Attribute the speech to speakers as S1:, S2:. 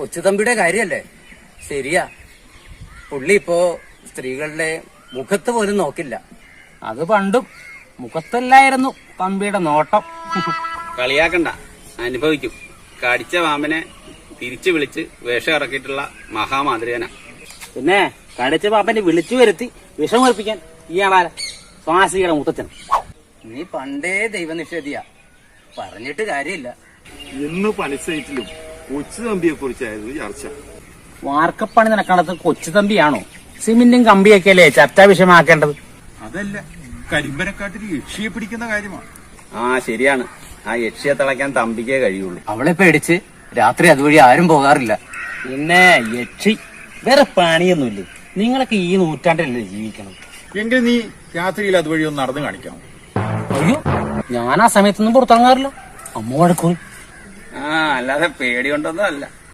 S1: കൊച്ചുതമ്പിയുടെ കാര്യല്ലേ? ശരിയാ. പുള്ളി ഇപ്പോ സ്ത്രീകളുടെ മുഖത്ത് പോലും നോക്കില്ല.
S2: അത് പണ്ടും മുഖത്തല്ലായിരുന്നു തമ്പിയുടെ നോട്ടം.
S3: കളിയാക്കണ്ട, അനുഭവിക്കും. കടിച്ച പാമ്പിനെ തിരിച്ചു വിളിച്ച് വേഷം ഇറക്കിയിട്ടുള്ള മഹാമാതൃകനാ.
S2: പിന്നെ കടിച്ച പാപ്പനെ വിളിച്ചു വരുത്തി വിഷമർപ്പിക്കാൻ ഇയാളാല സ്വാസിയുടെ മുത്തച്ഛൻ.
S1: നീ പണ്ടേ ദൈവനിഷേധിയാ, പറഞ്ഞിട്ട് കാര്യമില്ല.
S4: ഇന്ന് പണിസൈറ്റിലും കൊച്ചുതമ്പിയെ കുറിച്ചായിരുന്നു ചർച്ച.
S2: വാർക്കപ്പണി നടക്കണത് കൊച്ചുതമ്പിയാണോ? സിമെന്റും കമ്പിയൊക്കെ അല്ലേ ചർച്ചാ വിഷയമാക്കേണ്ടത്?
S4: അതല്ല, കരിമ്പനക്കാട്ടിൽ യക്ഷിയെ പിടിക്കുന്ന കാര്യമാണ്.
S3: ആ ശരിയാണ്, ആ യക്ഷിയെ തിളയ്ക്കാൻ തമ്പിക്കേ കഴിയുള്ളൂ.
S1: അവളെ പേടിച്ച് രാത്രി അതുവഴി ആരും പോകാറില്ല.
S2: പിന്നെ യക്ഷി വേറെ പണിയൊന്നുമില്ലേ? നിങ്ങളൊക്കെ ഈ നൂറ്റാണ്ടിലല്ലേ ജീവിക്കണം.
S4: എങ്കിൽ നീ രാത്രിയിൽ അതുവഴി ഒന്ന് നടന്നു കാണിക്കണം.
S2: അയ്യോ, ഞാൻ ആ സമയത്തൊന്നും പുറത്തിറങ്ങാറില്ല. അമ്മ വഴക്കൂറി.
S3: ആ അല്ലാതെ പേടി കൊണ്ടൊന്നും അല്ല.